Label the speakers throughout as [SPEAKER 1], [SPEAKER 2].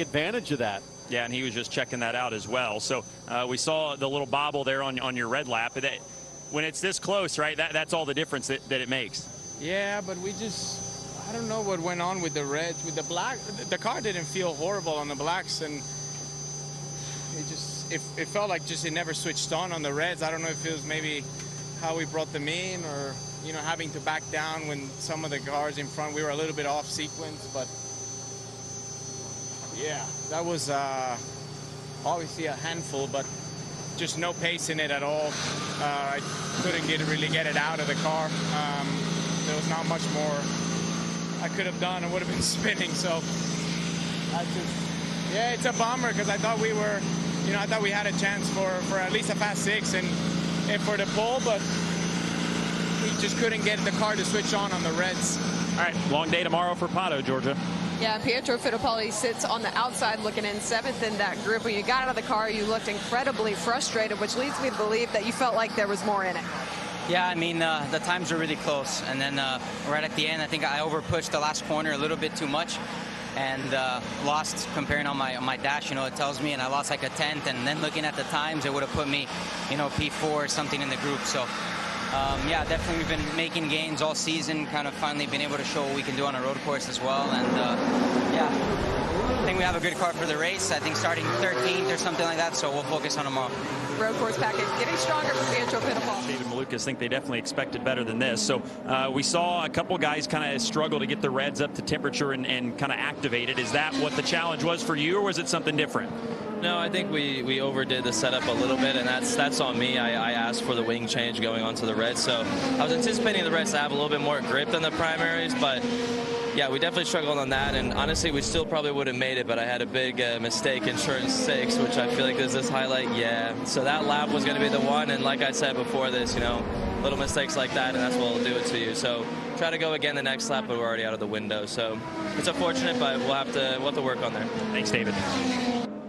[SPEAKER 1] advantage of that.
[SPEAKER 2] Yeah, and he was just checking that out as well. So we saw the little bobble there on your red lap. When it's this close, right, that's all the difference that it makes.
[SPEAKER 3] Yeah, but I don't know what went on with the reds. With the black, the car didn't feel horrible on the blacks, and it felt like it never switched on the reds. I don't know if it was maybe how we brought them in, or having to back down when some of the cars in front, we were a little bit off sequence. But yeah, that was obviously a handful, but just no pace in it at all. I couldn't really get it out of the car. There was not much more I could have done. It would have been spinning. So yeah, it's a bummer, because I thought we were, I thought we had a chance for at least a fast 6 and for the pole, but we just couldn't get the car to switch on the reds.
[SPEAKER 2] All right, long day tomorrow for Pato, Georgia.
[SPEAKER 4] Yeah, Pietro Fittipaldi sits on the outside looking in 7th in that group. When you got out of the car, you looked incredibly frustrated, which leads me to believe that you felt like there was more in it.
[SPEAKER 5] Yeah, I mean, the times are really close. And then right at the end, I think I overpushed the last corner a little bit too much and lost comparing on my dash. It tells me, and I lost like a 10th. And then looking at the times, it would have put me, P4 or something in the group. So yeah, definitely we've been making gains all season, kind of finally been able to show what we can do on a road course as well. And yeah, I think we have a good car for the race. I think starting 13th or something like that, so we'll focus on tomorrow.
[SPEAKER 4] Road course package getting stronger for Pietro Fittipaldi.
[SPEAKER 2] David Malukas think they definitely expected better than this. So we saw a couple guys kind of struggle to get the reds up to temperature and kind of activated. Is that what the challenge was for you, or was it something different?
[SPEAKER 6] No, I think we overdid the setup a little bit, and that's on me. I asked for the wing change going onto the reds, so I was anticipating the reds to have a little bit more grip than the primaries, but yeah, we definitely struggled on that, and honestly, we still probably would have made it, but I had a big mistake in turn 6, which I feel like is this highlight. Yeah, so that lap was going to be the one, and like I said before this, little mistakes like that, and that's what will do it to you. So try to go again the next lap, but we're already out of the window. So it's unfortunate, but we'll have to work on there.
[SPEAKER 2] Thanks, David.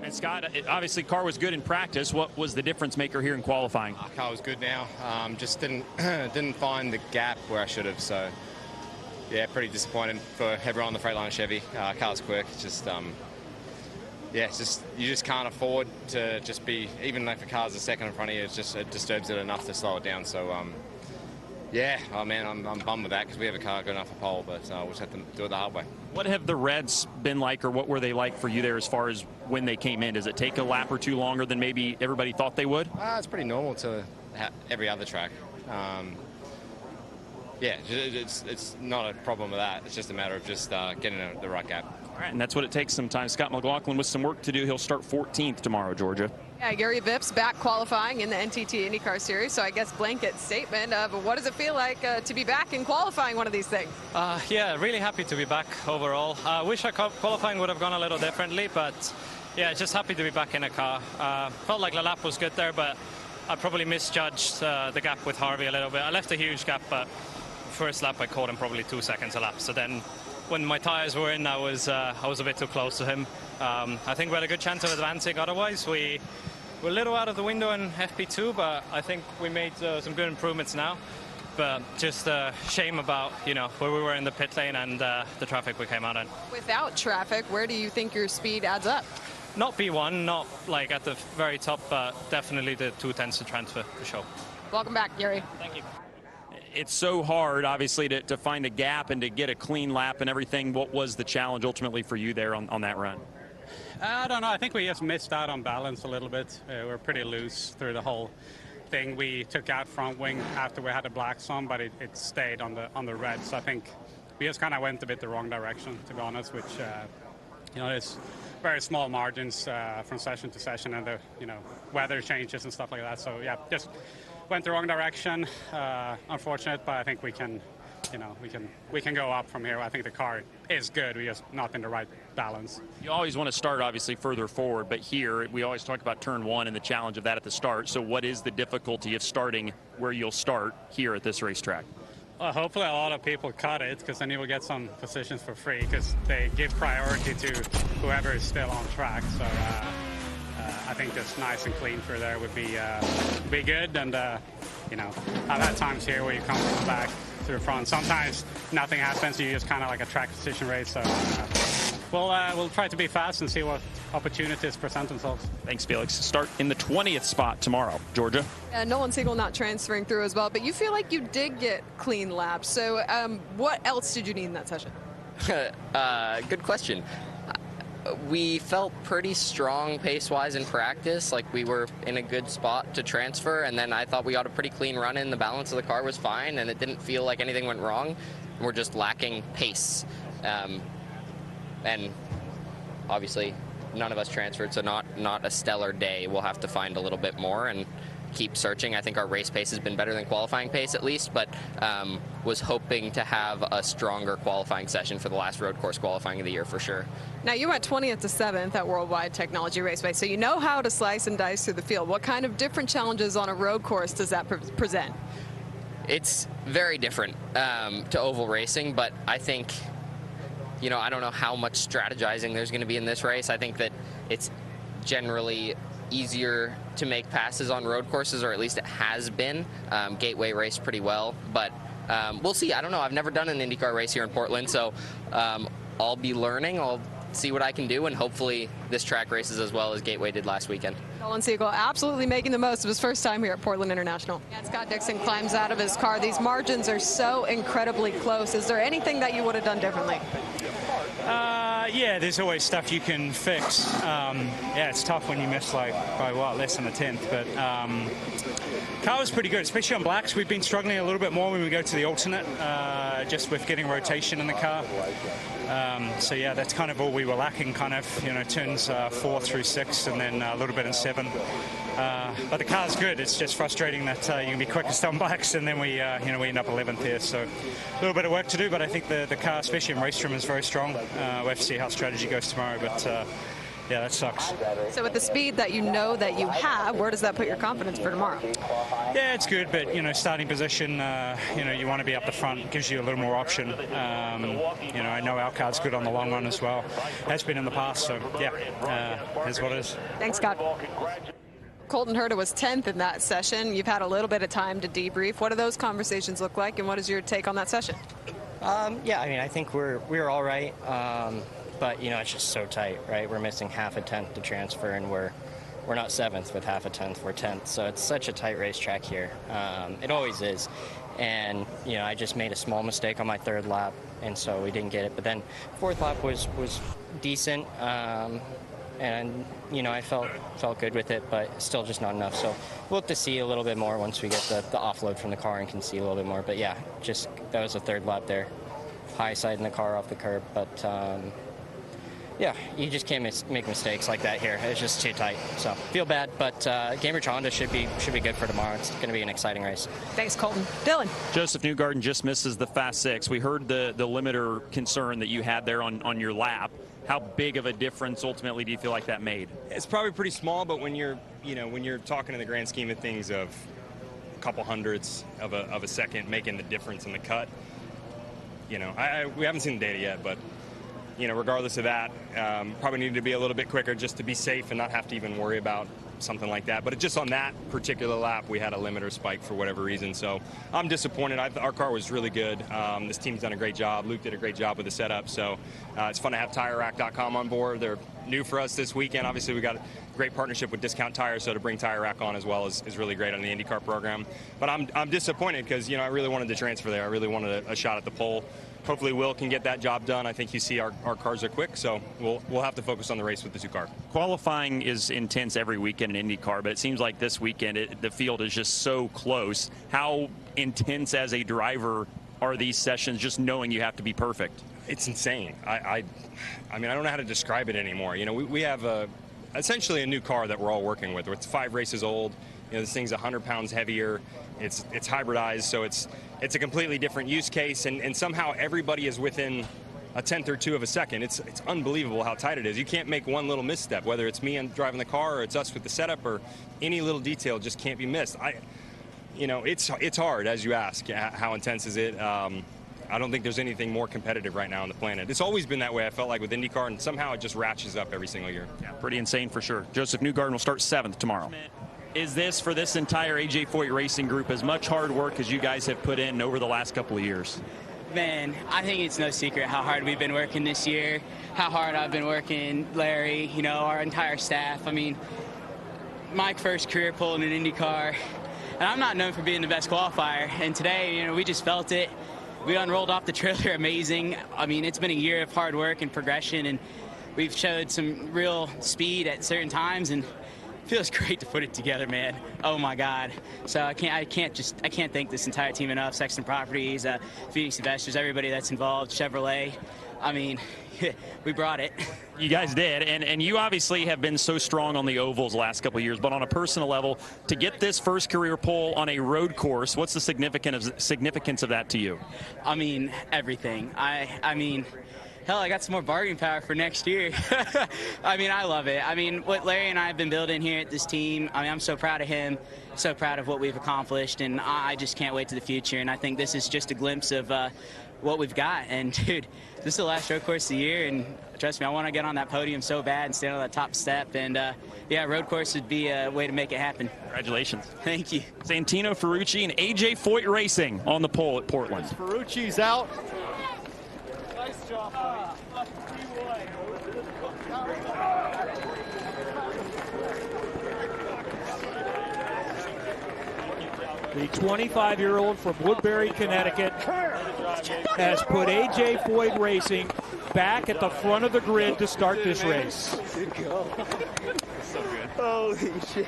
[SPEAKER 2] And Scott, obviously car was good in practice. What was the difference maker here in qualifying?
[SPEAKER 7] Car was good now. Just didn't find the gap where I should have. So yeah, pretty disappointed for everyone on the Freightliner Chevy. Car's quick. Just yeah, you just can't afford to just be, even if a car's a second in front of you, it disturbs it enough to slow it down. So yeah, oh man, I'm bummed with that, because we have a car good enough for pole, but we'll just have to do it the hard way.
[SPEAKER 2] What have the reds been like, or what were they like for you there as far as when they came in? Does it take a lap or two longer than maybe everybody thought they would?
[SPEAKER 7] It's pretty normal to every other track. Yeah, it's not a problem with that. It's just a matter of just getting the right gap.
[SPEAKER 2] All right, and that's what it takes sometimes. Scott McLaughlin with some work to do. He'll start 14th tomorrow, Georgia.
[SPEAKER 4] Yeah, Gary Vips back qualifying in the NTT IndyCar Series, so I guess blanket statement of what does it feel like to be back in qualifying one of these things?
[SPEAKER 8] Yeah, really happy to be back overall. I wish qualifying would have gone a little differently, but yeah, just happy to be back in a car. Felt like the lap was good there, but I probably misjudged the gap with Harvey a little bit. I left a huge gap, but first lap I caught him probably 2 seconds a lap. So then when my tires were in, I was a bit too close to him. I think we had a good chance of advancing. Otherwise, we were a little out of the window in FP2, but I think we made some good improvements now. But just a shame about where we were in the pit lane and the traffic we came out in.
[SPEAKER 4] Without traffic, where do you think your speed adds up?
[SPEAKER 8] Not P1, not like at the very top, but definitely the 2/10 to transfer for sure.
[SPEAKER 4] Welcome back, Gary.
[SPEAKER 8] Thank you.
[SPEAKER 2] It's so hard, obviously, to find a gap and to get a clean lap and everything. What was the challenge ultimately for you there on that run?
[SPEAKER 9] I don't know. I think we just missed out on balance a little bit. We were pretty loose through the whole thing. We took out front wing after we had the blacks on, but it stayed on the red. So I think we just kind of went a bit the wrong direction, to be honest, which, there's very small margins from session to session, and the, weather changes and stuff like that. So yeah, just went the wrong direction. Unfortunate, but I think we can go up from here. I think the car is good. We're just not in the right balance.
[SPEAKER 2] You always want to start obviously further forward, but here we always talk about turn 1 and the challenge of that at the start. So what is the difficulty of starting where you'll start here at this racetrack?
[SPEAKER 9] Well, hopefully a lot of people cut it, because then you will get some positions for free, because they give priority to whoever is still on track. So I think just nice and clean through there would be good. And I've had times here where you come from the back to the front. Sometimes nothing happens. You just kind of like a track position race. So we'll try to be fast and see what opportunities present themselves.
[SPEAKER 2] Thanks, Felix. Start in the 20th spot tomorrow, Georgia.
[SPEAKER 4] Nolan Siegel not transferring through as well, but you feel like you did get clean laps. So what else did you need in that session?
[SPEAKER 1] Good question. We felt pretty strong pace-wise in practice, like we were in a good spot to transfer, and then I thought we got a pretty clean run in. The balance of the car was fine, and it didn't feel like anything went wrong. We're just lacking pace. And obviously, none of us transferred, so not a stellar day. We'll have to find a little bit more and keep searching. I think our race pace has been better than qualifying pace at least, but was hoping to have a stronger qualifying session for the last road course qualifying of the year for sure.
[SPEAKER 4] Now, you went 20th to 7th at Worldwide Technology Raceway, so you know how to slice and dice through the field. What kind of different challenges on a road course does that present?
[SPEAKER 1] It's very different to oval racing, but I think, you know, I don't know how much strategizing there's going to be in this race. I think that it's generally easier to make passes on road courses, or at least it has been. Gateway raced pretty well, but we'll see. I don't know. I've never done an IndyCar race here in Portland, so I'll be learning. I'll see what I can do, and hopefully this track races as well as Gateway did last weekend.
[SPEAKER 4] Nolan Siegel absolutely making the most of his first time here at Portland International. And Scott Dixon climbs out of his car. These margins are so incredibly close. Is there anything that you would have done differently?
[SPEAKER 10] Yeah, there's always stuff you can fix. Yeah, it's tough when you miss by what, less than a tenth, but car was pretty good, especially on blacks. We've been struggling a little bit more when we go to the alternate, just with getting rotation in the car. So yeah, that's kind of all we were lacking, kind of, you know, turns 4 through 6 and then a little bit in 7. But the car's good. It's just frustrating that you can be quickest on blacks and then we, you know, we end up 11th here. So a little bit of work to do, but I think the car, especially in race trim, is very strong. We'll have to see how strategy goes tomorrow, but yeah, that sucks.
[SPEAKER 4] So with the speed that you know that you have, where does that put your confidence for tomorrow?
[SPEAKER 10] Yeah, it's good, but, you know, starting position, you know, you want to be up the front. It gives you a little more option. You know, I know our car's good on the long run as well. Has been in the past, so yeah, is what it is.
[SPEAKER 4] Thanks, Scott. Colton Herta was 10th in that session. You've had a little bit of time to debrief. What do those conversations look like, and what is your take on that session?
[SPEAKER 11] Yeah, I mean, I think we're all right. But, you know, it's just so tight, right? We're missing half a tenth to transfer, and we're not 7th with half a tenth. We're 10th. So it's such a tight racetrack here. It always is. And, you know, I just made a small mistake on my 3rd lap, and so we didn't get it. But then 4th lap was decent. And, you know, I felt good with it, but still just not enough. So we'll have to see a little bit more once we get the offload from the car and can see a little bit more. But, yeah, just that was the 3rd lap there. High side in the car off the curb. But, yeah, you just can't make mistakes like that here. It's just too tight. So feel bad, but Cambridge Honda should be good for tomorrow. It's going to be an exciting race.
[SPEAKER 4] Thanks, Colton. Dylan.
[SPEAKER 2] Joseph Newgarden just misses the Fast 6. We heard the limiter concern that you had there on your lap. How big of a difference ultimately do you feel like that made?
[SPEAKER 12] It's probably pretty small, but when you're talking in the grand scheme of things of a couple hundredths of a second making the difference in the cut, you know, we haven't seen the data yet, but, you know, regardless of that, probably needed to be a little bit quicker just to be safe and not have to even worry about something like that. But just on that particular lap, we had a limiter spike for whatever reason. So I'm disappointed. Our car was really good. This team's done a great job. Luke did a great job with the setup. So it's fun to have TireRack.com on board. They're new for us this weekend. Obviously, we got a great partnership with Discount Tires, so to bring Tire Rack on as well is really great on the IndyCar program. But I'm disappointed because, you know, I really wanted to transfer there. I really wanted a shot at the pole. Hopefully Will can get that job done. I think you see our cars are quick, so we'll have to focus on the race with the 2 car.
[SPEAKER 2] Qualifying is intense every weekend in IndyCar, but it seems like this weekend the field is just so close. How intense as a driver are these sessions, just knowing you have to be perfect?
[SPEAKER 12] It's insane. I mean, I don't know how to describe it anymore. You know, we have essentially a new car that we're all working with. It's 5 races old. You know, this thing's 100 pounds heavier. It's hybridized, so it's a completely different use case, and somehow everybody is within a tenth or 2 of a second. It's unbelievable how tight it is. You can't make one little misstep, whether it's me driving the car or it's us with the setup, or any little detail just can't be missed. You know, it's hard, as you ask. How intense is it? I don't think there's anything more competitive right now on the planet. It's always been that way, I felt like, with IndyCar, and somehow it just ratchets up every single year.
[SPEAKER 2] Yeah, pretty insane for sure. Joseph Newgarden will start 7th tomorrow. Is this, for this entire AJ Foyt Racing group, as much hard work as you guys have put in over the last couple of years?
[SPEAKER 5] Man, I think it's no secret how hard we've been working this year, how hard I've been working, Larry, you know, our entire staff. I mean, my first career pole in an IndyCar, and I'm not known for being the best qualifier. And today, you know, we just felt it. We unrolled off the trailer amazing. I mean, it's been a year of hard work and progression, and we've showed some real speed at certain times, and it feels great to put it together, man. Oh my God! So I can't thank this entire team enough. Sexton Properties, Phoenix Investors, everybody that's involved, Chevrolet. I mean, we brought it.
[SPEAKER 2] You guys did, and you obviously have been so strong on the ovals the last couple of years, but on a personal level, to get this first career pole on a road course, what's the significance of that to you?
[SPEAKER 5] I mean, everything. I mean, hell, I got some more bargaining power for next year. I mean, I love it. I mean, what Larry and I have been building here at this team, I mean, I'm so proud of him, so proud of what we've accomplished, and I just can't wait to the future. And I think this is just a glimpse of what we've got. And, dude, this is the last road course of the year, and trust me, I want to get on that podium so bad and stand on that top step. And, yeah, road course would be a way to make it happen.
[SPEAKER 2] Congratulations.
[SPEAKER 5] Thank you.
[SPEAKER 2] Santino Ferrucci and AJ Foyt Racing on the pole at Portland.
[SPEAKER 13] Ferrucci's out.
[SPEAKER 14] Nice job,
[SPEAKER 15] The 25-year-old from Woodbury, Connecticut, has put AJ Foyt Racing back at the front of the grid to start this race.
[SPEAKER 14] Good go.
[SPEAKER 2] So good.
[SPEAKER 14] Holy shit.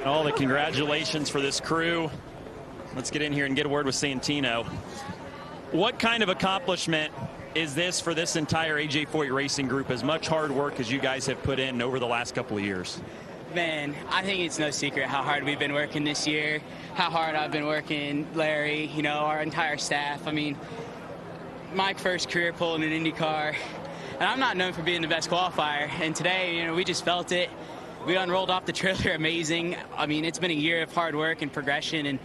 [SPEAKER 2] All the congratulations for this crew. Let's get in here and get a word with Santino. What kind of accomplishment is this for this entire AJ Foyt Racing group, as much hard work as you guys have put in over the last couple of years?
[SPEAKER 5] Man, I think it's no secret how hard we've been working this year, how hard I've been working, Larry, you know, our entire staff. I mean, my first career pole in an IndyCar, and I'm not known for being the best qualifier. And today, you know, we just felt it. We unrolled off the trailer amazing. I mean, it's been a year of hard work and progression, and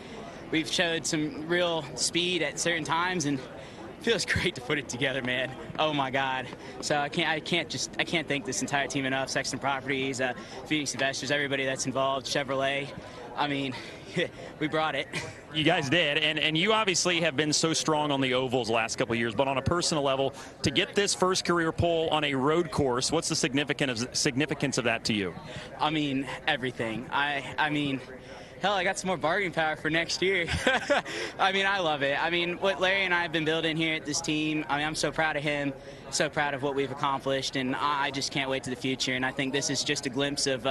[SPEAKER 5] we've showed some real speed at certain times, and it feels great to put it together, man. Oh my God! So I can't thank this entire team enough. Sexton Properties, Phoenix Investors, everybody that's involved, Chevrolet. I mean, we brought it.
[SPEAKER 2] You guys did, and you obviously have been so strong on the ovals the last couple of years, but on a personal level, to get this first career pole on a road course, what's the significance of that to you?
[SPEAKER 5] I mean, everything. I mean, hell, I got some more bargaining power for next year. I mean, I love it. I mean, what Larry and I have been building here at this team, I mean, I'm so proud of him, so proud of what we've accomplished, and I just can't wait to the future. And I think this is just a glimpse of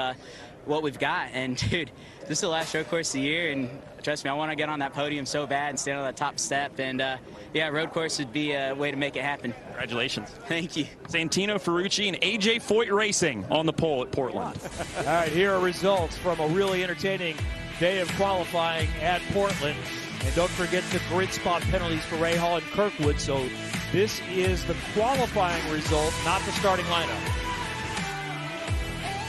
[SPEAKER 5] what we've got. And, dude, this is the last road course of the year, and trust me, I want to get on that podium so bad and stand on that top step. And, yeah, road course would be a way to make it happen.
[SPEAKER 2] Congratulations.
[SPEAKER 5] Thank you.
[SPEAKER 2] Santino Ferrucci and AJ Foyt Racing on the pole at Portland.
[SPEAKER 15] All right, here are results from a really entertaining day of qualifying at Portland. And don't forget the grid spot penalties for Ray Hall and Kirkwood. So this is the qualifying result, not the starting lineup.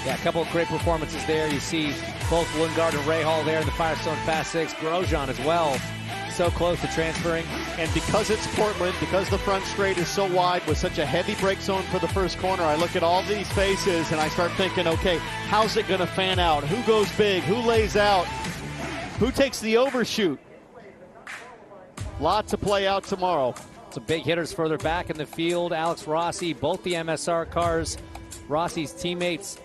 [SPEAKER 16] Yeah, a couple of great performances there. You see both Lundgaard and Ray Hall there in the Firestone Fast Six. Grosjean as well. So close to transferring.
[SPEAKER 13] And because it's Portland, because the front straight is so wide with such a heavy brake zone for the first corner, I look at all these faces and I start thinking, okay, how's it going to fan out? Who goes big? Who lays out? Who takes the overshoot? Lot to play out tomorrow.
[SPEAKER 16] Some big hitters further back in the field. Alex Rossi, both the MSR cars. Rossi's teammates,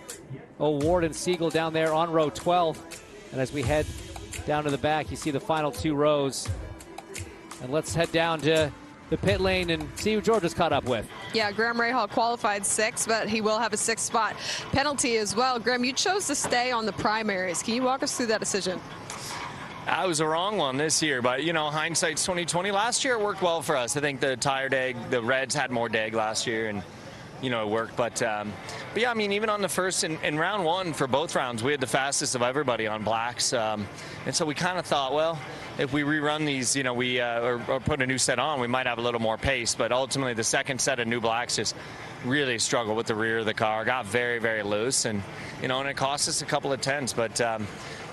[SPEAKER 16] Ward and Siegel down there on row 12. And as we head down to the back, you see the final two rows. And let's head down to the pit lane and see who George is caught up with.
[SPEAKER 4] Yeah, Graham Rahal qualified 6th, but he will have a 6th spot penalty as well. Graham, you chose to stay on the primaries. Can you walk us through that decision?
[SPEAKER 17] I was a wrong one this year, but, you know, hindsight's 2020. Last year it worked well for us. I think the tire dag, the Reds had more dag last year, and, you know, it worked. But yeah, I mean, even on the first, in round one for both rounds, we had the fastest of everybody on blacks. And so we kind of thought, well, if we rerun these, you know, we or put a new set on, we might have a little more pace. But ultimately, the second set of new blacks just really struggled with the rear of the car, got very, very loose, and, you know, and it cost us a couple of tenths. But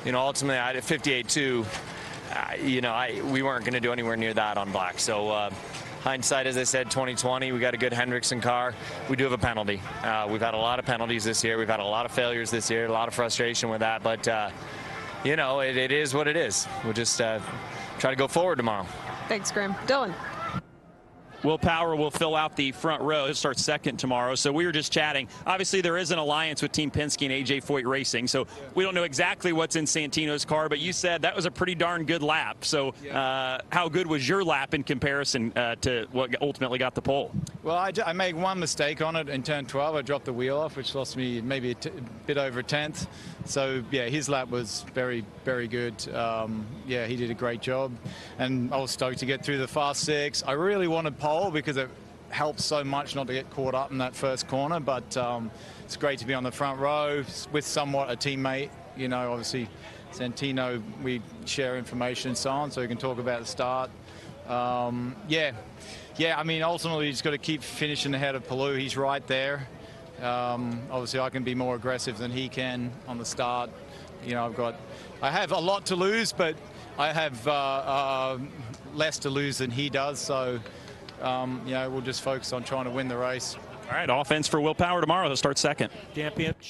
[SPEAKER 17] you know, ultimately, I had 58.2. You know, we weren't going to do anywhere near that on black. So hindsight, as I said, 2020. We got a good Hendrickson car. We do have a penalty. We've had a lot of penalties this year. We've had a lot of failures this year. A lot of frustration with that. But you know, it is what it is. We'll just try to go forward tomorrow.
[SPEAKER 4] Thanks, Graham. Dylan.
[SPEAKER 2] Will Power will fill out the front row. He'll start second tomorrow. So we were just chatting. Obviously, there is an alliance with Team Penske and AJ Foyt Racing, so we don't know exactly what's in Santino's car, but you said that was a pretty darn good lap. So how good was your lap in comparison to what ultimately got the pole?
[SPEAKER 18] Well, I made one mistake on it in turn 12. I dropped the wheel off, which lost me maybe a bit over a tenth. So, yeah, his lap was very, very good. Yeah, he did a great job. And I was stoked to get through the fast six. I really wanted pole because it helps so much not to get caught up in that first corner. But it's great to be on the front row with somewhat a teammate. You know, obviously, Santino, we share information and so on, so we can talk about the start. Yeah, I mean, ultimately, he's got to keep finishing ahead of Palou. He's right there. Obviously, I can be more aggressive than he can on the start. You know, I have a lot to lose, but I have less to lose than he does. So, you know, we'll just focus on trying to win the race.
[SPEAKER 2] All right, offense for Will Power tomorrow. He'll start second.
[SPEAKER 15] Championship is